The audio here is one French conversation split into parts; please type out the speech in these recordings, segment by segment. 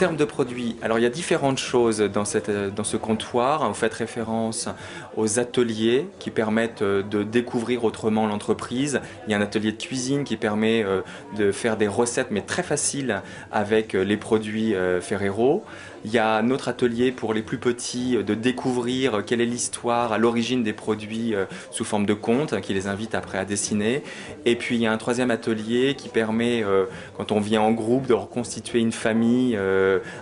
termes de produits, alors il y a différentes choses dans ce comptoir. Vous faites référence aux ateliers qui permettent de découvrir autrement l'entreprise. Il y a un atelier de cuisine qui permet de faire des recettes mais très faciles avec les produits Ferrero. Il y a un autre atelier pour les plus petits de découvrir quelle est l'histoire à l'origine des produits sous forme de contes qui les invite après à dessiner. Et puis il y a un troisième atelier qui permet, quand on vient en groupe, de reconstituer une famille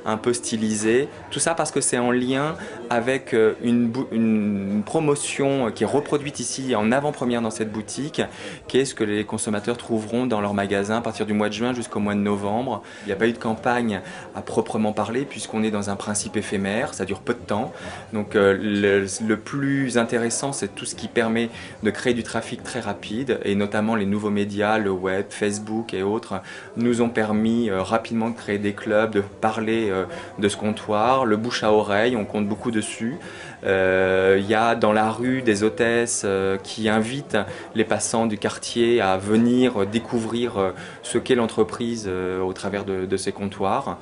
un peu stylisée. Tout ça parce que c'est en lien avec une promotion qui est reproduite ici en avant-première dans cette boutique, qui est ce que les consommateurs trouveront dans leur magasin à partir du mois de juin jusqu'au mois de novembre. Il n'y a pas eu de campagne à proprement parler puisqu'on est dans un principe éphémère, ça dure peu de temps. Donc le plus intéressant, c'est tout ce qui permet de créer du trafic très rapide, et notamment les nouveaux médias, le web, Facebook et autres, nous ont permis rapidement de créer des clubs, de parler de ce comptoir. Le bouche à oreille, on compte beaucoup dessus. Il y a dans la rue des hôtesses qui invitent les passants du quartier à venir découvrir ce qu'est l'entreprise au travers de ces comptoirs.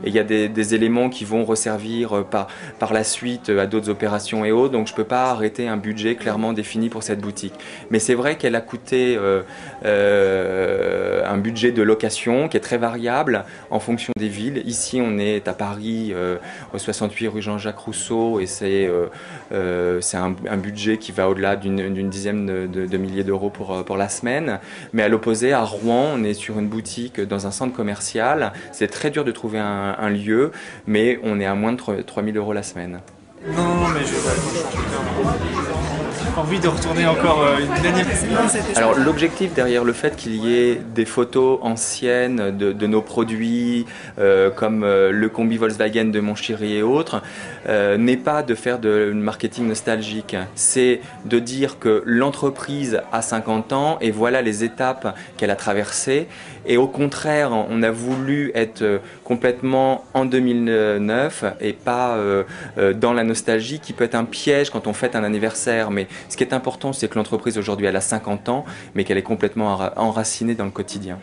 Et il y a des éléments qui vont resservir par la suite à d'autres opérations et autres, donc je ne peux pas arrêter un budget clairement défini pour cette boutique. Mais c'est vrai qu'elle a coûté un budget de location qui est très variable en fonction des villes. Ici on est à Paris, au 68 rue Jean-Jacques Rousseau, et c'est un budget qui va au-delà d'une dizaine de milliers d'euros pour la semaine. Mais à l'opposé, à Rouen, on est sur une boutique dans un centre commercial. C'est très dur de trouver un lieu, mais on est à moins de 3 000 € la semaine. Non, mais j'ai envie de retourner encore une dernière fois. Alors l'objectif derrière le fait qu'il y ait des photos anciennes de nos produits, comme le combi Volkswagen de mon chéri et autres, n'est pas de faire de marketing nostalgique. C'est de dire que l'entreprise a 50 ans et voilà les étapes qu'elle a traversées. Et au contraire, on a voulu être complètement en 2009 et pas dans la nostalgie qui peut être un piège quand on fête un anniversaire. Mais ce qui est important, c'est que l'entreprise aujourd'hui elle a 50 ans, mais qu'elle est complètement enracinée dans le quotidien.